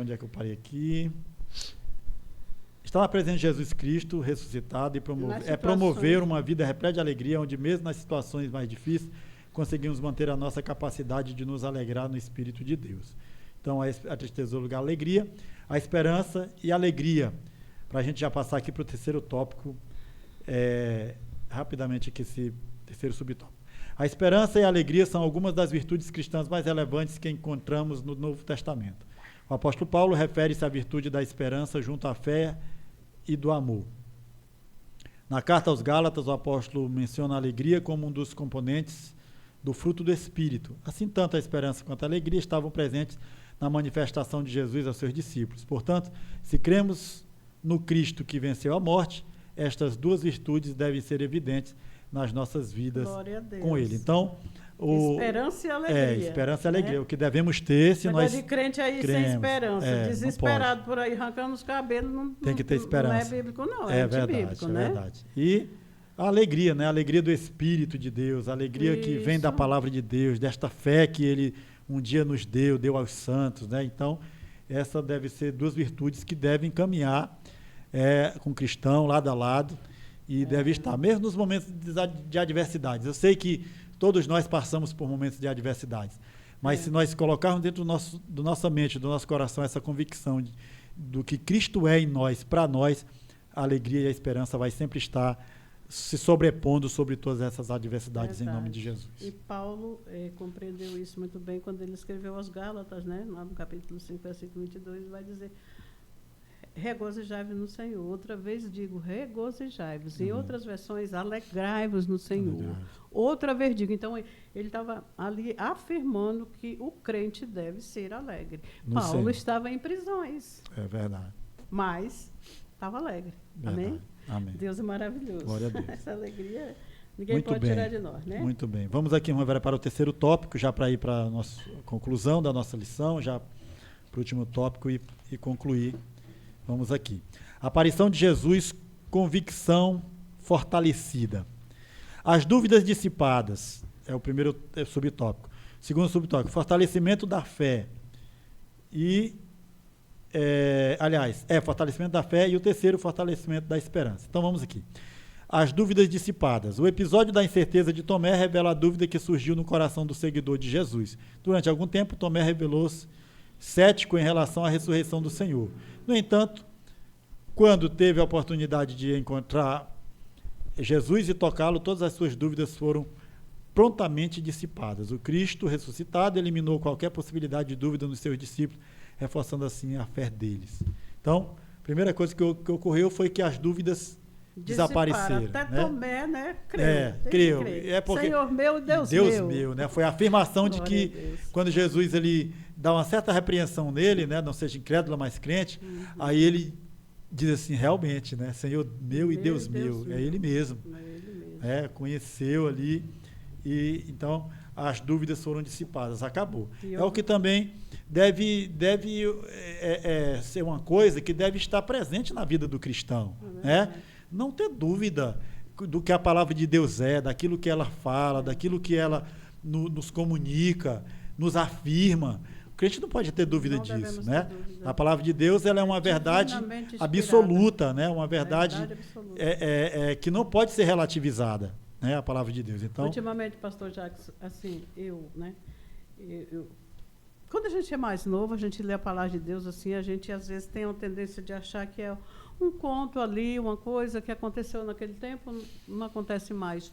onde é que eu parei aqui? Estar na presença de Jesus Cristo, ressuscitado, é promover uma vida repleta de alegria, onde mesmo nas situações mais difíceis, conseguimos manter a nossa capacidade de nos alegrar no Espírito de Deus. Então, a tristeza é o lugar da alegria, a esperança e a alegria. Para a gente já passar aqui para o terceiro tópico, rapidamente aqui esse terceiro subtópico. A esperança e a alegria são algumas das virtudes cristãs mais relevantes que encontramos no Novo Testamento. O apóstolo Paulo refere-se à virtude da esperança junto à fé e do amor. Na carta aos Gálatas, o apóstolo menciona a alegria como um dos componentes do fruto do Espírito. Assim, tanto a esperança quanto a alegria estavam presentes na manifestação de Jesus aos seus discípulos. Portanto, se cremos no Cristo que venceu a morte, estas duas virtudes devem ser evidentes nas nossas vidas com Ele. Então, esperança e alegria. Esperança e alegria. O que devemos ter, se nós de crente aí cremos, sem esperança, desesperado por aí, arrancando os cabelos, tem que ter esperança. Não é bíblico, não. É verdade, antibíblico, né? Verdade. E a alegria, né? A alegria do Espírito de Deus, a alegria que vem da palavra de Deus, desta fé que Ele um dia nos deu aos santos, né? Então, essa deve ser duas virtudes que devem caminhar com o cristão, lado a lado, e deve estar, mesmo nos momentos de adversidades. Eu sei que todos nós passamos por momentos de adversidades, mas se nós colocarmos dentro do nossa mente, do nosso coração, essa convicção do que Cristo é em nós, para nós, a alegria e a esperança vai sempre estar se sobrepondo sobre todas essas adversidades. Verdade. Em nome de Jesus. E Paulo compreendeu isso muito bem quando ele escreveu aos Gálatas, né? Lá no capítulo 5, versículo 22, vai dizer: regozijai-vos no Senhor. Outra vez digo, regozijai-vos. Em outras versões, alegrai-vos no Senhor. Outra vez digo. Então, ele estava ali afirmando que o crente deve ser alegre. Paulo estava em prisões. É verdade. Mas estava alegre. Verdade. Amém? Amém. Deus é maravilhoso. Glória a Deus. Essa alegria ninguém Muito pode bem. tirar de nós, né? Muito bem. Vamos aqui, irmã Vera, para o terceiro tópico, já para ir para a nossa conclusão da nossa lição, já para o último tópico e concluir. Vamos aqui. Aparição de Jesus, convicção fortalecida. As dúvidas dissipadas, é o primeiro subtópico. Segundo subtópico, fortalecimento da fé. E, fortalecimento da fé, e o terceiro, fortalecimento da esperança. Então vamos aqui. As dúvidas dissipadas. O episódio da incerteza de Tomé revela a dúvida que surgiu no coração do seguidor de Jesus. Durante algum tempo, Tomé revelou-se cético em relação à ressurreição do Senhor. No entanto, quando teve a oportunidade de encontrar Jesus e tocá-lo, todas as suas dúvidas foram prontamente dissipadas. O Cristo ressuscitado eliminou qualquer possibilidade de dúvida nos seus discípulos, reforçando assim a fé deles. Então, a primeira coisa que ocorreu foi que as dúvidas desapareceram. Até né? Tomé, né? Creu. Porque Senhor meu, Deus meu, né? Foi a afirmação de que quando Jesus ele dá uma certa repreensão nele, né? Não seja incrédulo, mas crente, aí ele diz assim, realmente, né? Senhor meu e Deus meu. É Ele mesmo. Conheceu ali e então as dúvidas foram dissipadas, acabou. É o que também deve ser uma coisa que deve estar presente na vida do cristão, né? Não ter dúvida do que a palavra de Deus daquilo que ela fala, daquilo que ela nos comunica, nos afirma. O crente não pode ter dúvida disso, né? A palavra de Deus ela é uma verdade absoluta, né? Uma verdade que não pode ser relativizada, né? A palavra de Deus. Então, ultimamente, pastor Jacques, assim, quando a gente é mais novo, a gente lê a palavra de Deus, assim, a gente às vezes tem uma tendência de achar que é um conto ali, uma coisa que aconteceu naquele tempo, não acontece mais.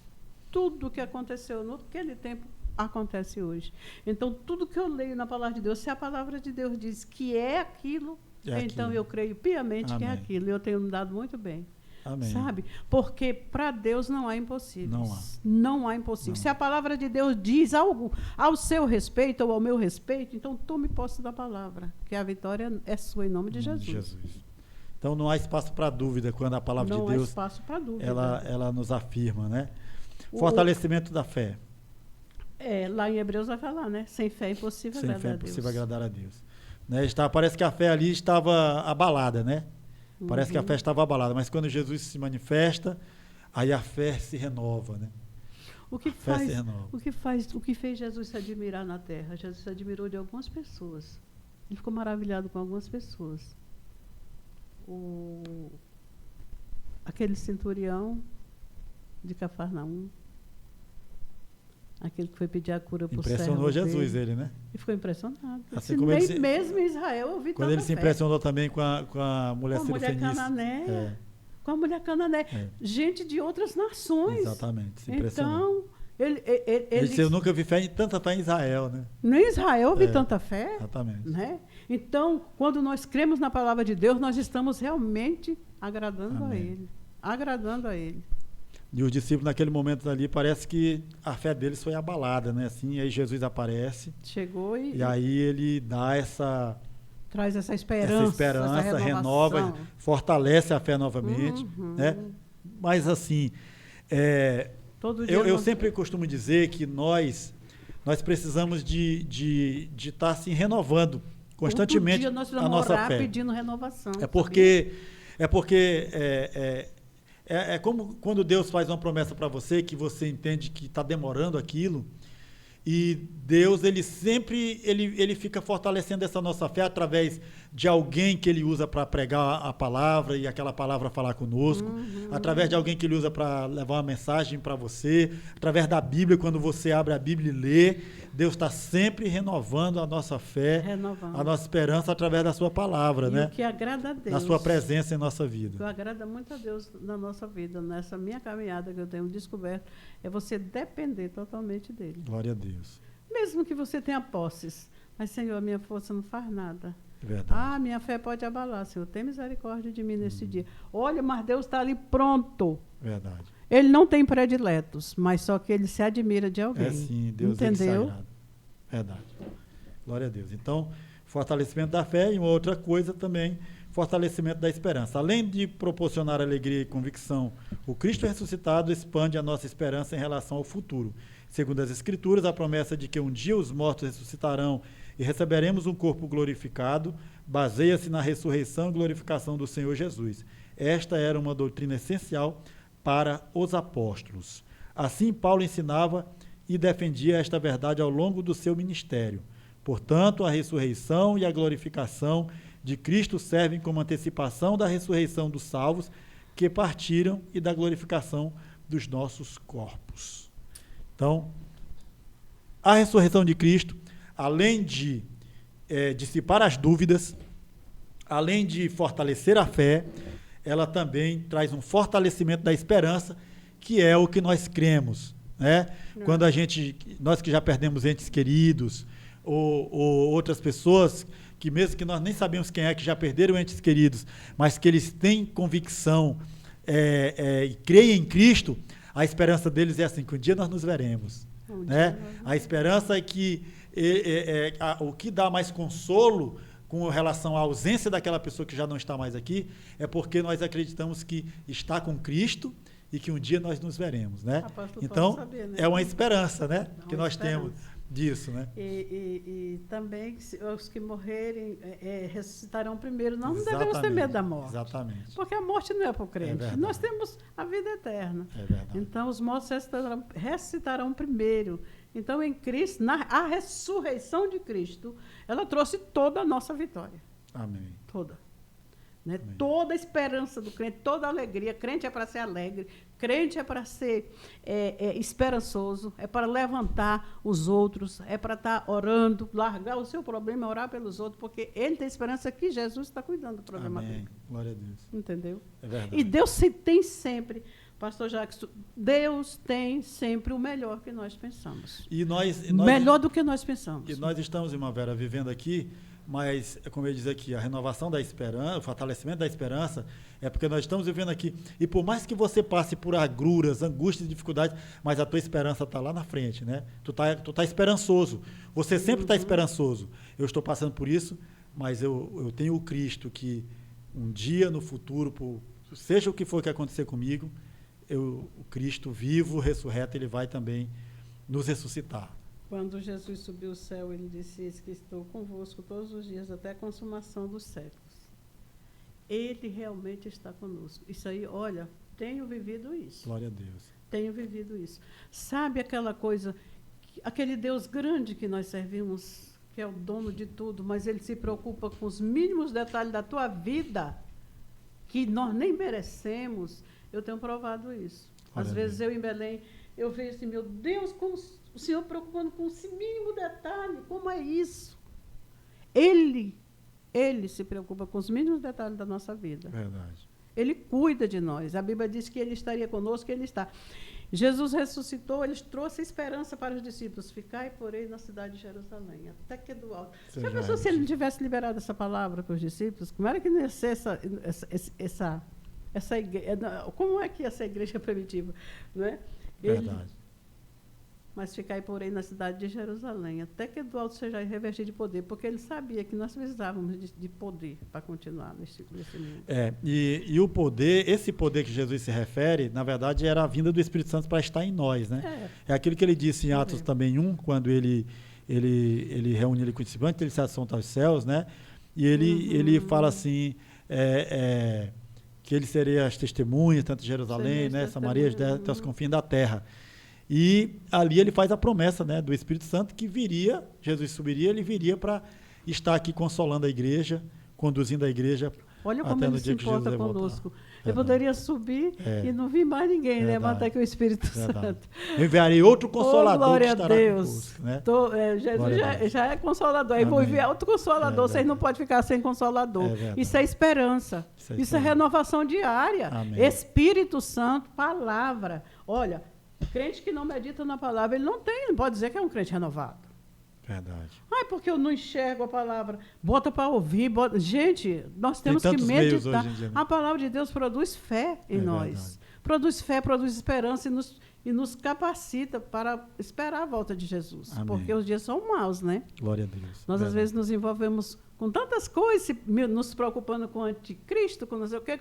Tudo que aconteceu naquele tempo acontece hoje. Então, tudo que eu leio na palavra de Deus, se a palavra de Deus diz que é aquilo, então eu creio piamente que é aquilo. E eu tenho me dado muito bem. Amém. Sabe? Porque para Deus não há impossíveis. Não há impossível. Se a palavra de Deus diz algo ao seu respeito ou ao meu respeito, então tome posse da palavra, que a vitória é sua em nome de Jesus. Então não há espaço para dúvida quando a palavra de Deus não há espaço para dúvida. Ela nos afirma, né? Fortalecimento da fé. Lá em Hebreus vai falar, né? Sem fé é impossível agradar a Deus. Sem fé é impossível agradar a Deus. Né? Parece que a fé ali estava abalada, né? Parece que a fé estava abalada, mas quando Jesus se manifesta, aí a fé se renova, né? O que fez Jesus se admirar na terra? Jesus se admirou de algumas pessoas. Ele ficou maravilhado com algumas pessoas. Aquele centurião de Cafarnaum, aquele que foi pedir a cura para o servo impressionou Jesus, dele. ele, né? E ficou impressionado. Assim como ele mesmo em Israel eu vi quando ele se impressionou também com a mulher sirofenícia. Com a mulher cananeia. Gente de outras nações. Exatamente, se impressionou. Então, ele disse, eu nunca vi tanta fé em Israel, né? Nem em Israel eu vi tanta fé. Exatamente. Né? Então, quando nós cremos na palavra de Deus, nós estamos realmente agradando a Ele. Agradando a Ele. E os discípulos, naquele momento ali, parece que a fé deles foi abalada, né? Assim, aí Jesus aparece. Chegou e aí ele dá traz essa esperança essa renova, fortalece a fé novamente, né? Mas assim, eu sempre costumo dizer que nós precisamos de estar assim renovando constantemente a nossa fé. Pedindo renovação. É como quando Deus faz uma promessa para você que você entende que está demorando aquilo. E Deus, ele sempre ele fica fortalecendo essa nossa fé através de alguém que ele usa para pregar a palavra e aquela palavra falar conosco, através de alguém que ele usa para levar uma mensagem para você, através da Bíblia, quando você abre a Bíblia e lê, Deus está sempre renovando a nossa fé, a nossa esperança através da sua palavra, né? O que agrada a Deus. Na sua presença em nossa vida. O que agrada muito a Deus na nossa vida, nessa minha caminhada que eu tenho descoberto, é você depender totalmente dele. Glória a Deus. Mesmo que você tenha posses, mas, Senhor, a minha força não faz nada. Verdade. Minha fé pode abalar, Senhor, tem misericórdia de mim nesse dia. Olha, mas Deus está ali pronto. Verdade. Ele não tem prediletos, mas só que ele se admira de alguém. Sim, Deus entendeu? É sagrado. Verdade. Glória a Deus. Então, fortalecimento da fé e uma outra coisa também, fortalecimento da esperança. Além de proporcionar alegria e convicção, o Cristo ressuscitado expande a nossa esperança em relação ao futuro. Segundo as Escrituras, a promessa de que um dia os mortos ressuscitarão e receberemos um corpo glorificado baseia-se na ressurreição e glorificação do Senhor Jesus. Esta era uma doutrina essencial para os apóstolos. Assim, Paulo ensinava e defendia esta verdade ao longo do seu ministério. Portanto, a ressurreição e a glorificação de Cristo servem como antecipação da ressurreição dos salvos que partiram e da glorificação dos nossos corpos. Então, a ressurreição de Cristo, além de dissipar as dúvidas, além de fortalecer a fé, ela também traz um fortalecimento da esperança, que é o que nós cremos, né? Quando nós que já perdemos entes queridos, ou outras pessoas que mesmo que nós nem sabemos quem é que já perderam entes queridos, mas que eles têm convicção e creem em Cristo, a esperança deles é assim, que um dia nós nos veremos. Né? A esperança é que o que dá mais consolo com relação à ausência daquela pessoa que já não está mais aqui, é porque nós acreditamos que está com Cristo e que um dia nós nos veremos, né? Então, saber, né? É uma esperança, né? Que nós temos disso, né? E também os que morrerem ressuscitarão primeiro. Nós não devemos ter medo da morte. Exatamente. Porque a morte não é para o crente. Nós temos a vida eterna. É verdade. Então, os mortos ressuscitarão primeiro. Então, em Cristo, a ressurreição de Cristo, ela trouxe toda a nossa vitória. Amém. Toda. Né? Toda a esperança do crente, toda a alegria. Crente é para ser alegre, crente é para ser esperançoso, é para levantar os outros, é para estar orando, largar o seu problema, orar pelos outros, porque ele tem esperança que Jesus está cuidando do problema dele. Glória a Deus. Entendeu? É verdade. E Deus tem sempre, pastor Jacques, Deus tem sempre o melhor que nós pensamos. Melhor do que nós pensamos. E nós estamos, irmã Vera, vivendo aqui, mas, como eu disse aqui, a renovação da esperança, o fortalecimento da esperança, é porque nós estamos vivendo aqui. E por mais que você passe por agruras, angústias e dificuldades, mas a tua esperança está lá na frente, né? Tu tá esperançoso. Você sempre está esperançoso. Eu estou passando por isso, mas eu tenho o Cristo que um dia no futuro, seja o que for que acontecer comigo, o Cristo vivo, ressurreto, ele vai também nos ressuscitar. Quando Jesus subiu ao céu, ele disse: "Eis que estou convosco todos os dias até a consumação dos séculos." Ele realmente está conosco. Isso aí, olha, tenho vivido isso. Glória a Deus. Tenho vivido isso. Sabe aquela coisa, aquele Deus grande que nós servimos, que é o dono de tudo, mas ele se preocupa com os mínimos detalhes da tua vida, que nós nem merecemos. Eu tenho provado isso. Às vezes eu em Belém, eu vejo assim, meu Deus, como o Senhor preocupando com esse mínimo detalhe, como é isso? Ele se preocupa com os mínimos detalhes da nossa vida. Verdade. Ele cuida de nós. A Bíblia diz que ele estaria conosco, ele está. Jesus ressuscitou, ele trouxe esperança para os discípulos. Ficai, porém, na cidade de Jerusalém, até que do alto. Já pensou se ele não tivesse liberado essa palavra para os discípulos? Como era que não ia ser essa igreja? Como é que ia ser a igreja primitiva? Não é? Verdade. Mas ficai, porém, na cidade de Jerusalém, até que do alto seja revestido de poder, porque ele sabia que nós precisávamos de poder para continuar nesse mundo. E o poder, esse poder que Jesus se refere, na verdade, era a vinda do Espírito Santo para estar em nós, né? É aquilo que ele disse em Atos também 1, quando ele reúne ele com o discípulos, ele se assunta aos céus, né? E ele fala assim, que ele seria as testemunhas, tanto de Jerusalém, né, Samaria, até os confins da terra. E ali ele faz a promessa, né, do Espírito Santo que viria, Jesus subiria, ele viria para estar aqui consolando a igreja, conduzindo a igreja. Olha como ele se importa conosco. Eu poderia subir e não vi mais ninguém, né? Mas até que o Espírito Santo. Eu enviarei outro Consolador glória que estará a Deus. Convosco, né? Jesus já é Consolador. Aí vou enviar outro Consolador. Vocês não podem ficar sem Consolador. Isso é esperança. Isso é renovação diária. Amém. Espírito Santo, palavra. Olha, crente que não medita na palavra, ele não pode dizer que é um crente renovado. Verdade. Porque eu não enxergo a palavra. Bota para ouvir. Gente, nós temos que meditar. Dia, né? A palavra de Deus produz fé em nós. Verdade. Produz fé, produz esperança e nos capacita para esperar a volta de Jesus. Amém. Porque os dias são maus, né? Glória a Deus. Nós, às vezes, nos envolvemos com tantas coisas, nos preocupando com o anticristo, com não sei o quê.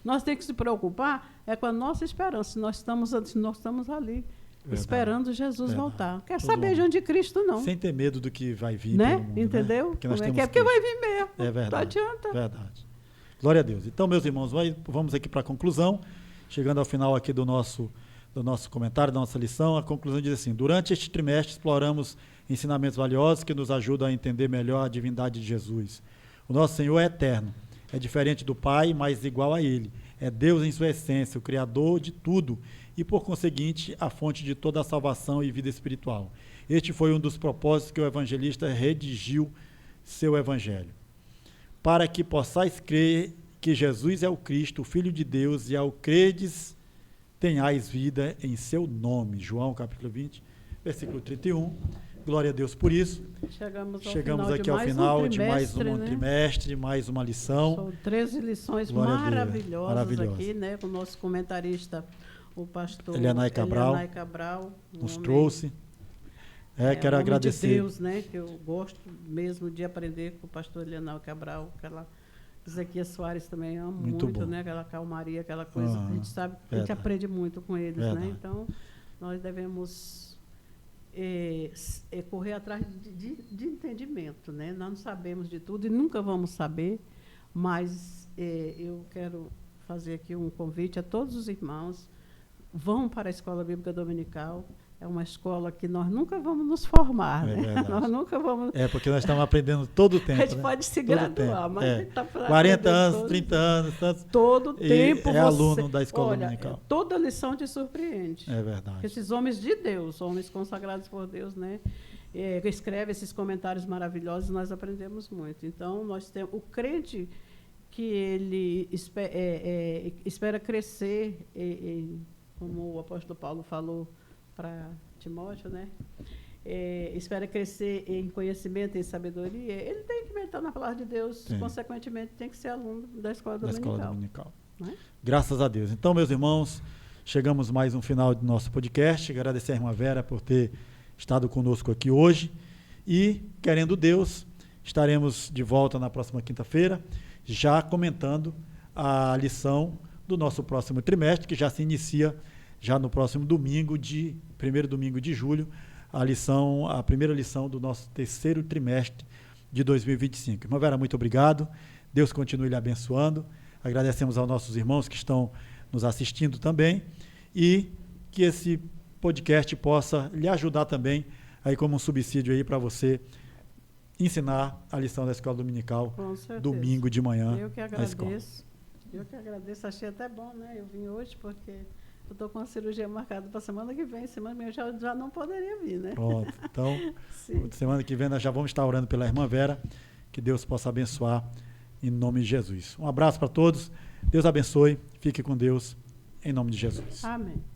Nós temos que se preocupar com a nossa esperança. Nós estamos ali. Verdade. Esperando Jesus voltar. Quer saber de onde Cristo, não. Sem ter medo do que vai vir. Né? Pelo mundo, entendeu? Né? Porque nós temos porque vai vir mesmo. É verdade. Não adianta. Verdade. Glória a Deus. Então, meus irmãos, vamos aqui para a conclusão. Chegando ao final aqui do nosso comentário, da nossa lição, a conclusão diz assim: durante este trimestre exploramos ensinamentos valiosos que nos ajudam a entender melhor a divindade de Jesus. O nosso Senhor é eterno. É diferente do Pai, mas igual a Ele. É Deus em sua essência, o Criador de tudo e, por conseguinte, a fonte de toda a salvação e vida espiritual. Este foi um dos propósitos que o evangelista redigiu seu evangelho. Para que possais crer que Jesus é o Cristo, o Filho de Deus, e ao credes, tenhais vida em seu nome. João, capítulo 20, versículo 31. Glória a Deus por isso. Chegamos aqui ao final de mais um trimestre, mais uma lição. São 13 lições maravilhosas aqui, né? Com o nosso comentarista, o pastor Elianai Cabral nos trouxe. Quero agradecer. De Deus, né? Que eu gosto mesmo de aprender com o pastor Elianai Cabral, Ezequias Soares também amo muito, né? Aquela calmaria, aquela coisa. A gente sabe, a gente aprende muito com eles, né? Então, nós devemos correr atrás de entendimento, né? Nós não sabemos de tudo e nunca vamos saber, mas eu quero fazer aqui um convite a todos os irmãos. Vão para a Escola Bíblica Dominical. É uma escola que nós nunca vamos nos formar, né? Nós nunca vamos... porque nós estamos aprendendo todo o tempo. A gente pode se graduar, mas a gente está 40 anos, 30 anos... Todo o tempo é aluno da Escola Dominical. Toda lição te surpreende. É verdade. Porque esses homens de Deus, homens consagrados por Deus, né? Escreve esses comentários maravilhosos, nós aprendemos muito. Então, nós temos o crente que ele espera crescer, como o apóstolo Paulo falou para Timóteo, né? Espera crescer em conhecimento, em sabedoria, ele tem que meditar na palavra de Deus, consequentemente tem que ser aluno da Escola Dominical. Né? Graças a Deus. Então, meus irmãos, chegamos mais um final do nosso podcast. Agradecer a irmã Vera por ter estado conosco aqui hoje e, querendo Deus, estaremos de volta na próxima quinta-feira, já comentando a lição do nosso próximo trimestre, que já se inicia já no próximo domingo, primeiro domingo de julho, a primeira lição do nosso terceiro trimestre de 2025. Irmã Vera, muito obrigado. Deus continue lhe abençoando. Agradecemos aos nossos irmãos que estão nos assistindo também e que esse podcast possa lhe ajudar também aí como um subsídio aí para você ensinar a lição da escola dominical domingo de manhã. Eu que agradeço. Eu que agradeço. Achei até bom, né? Eu vim hoje porque eu estou com uma cirurgia marcada para a semana que vem. Semana que vem eu já não poderia vir, né? Pronto. Então, semana que vem nós já vamos estar orando pela irmã Vera. Que Deus possa abençoar em nome de Jesus. Um abraço para todos. Deus abençoe. Fique com Deus em nome de Jesus. Amém.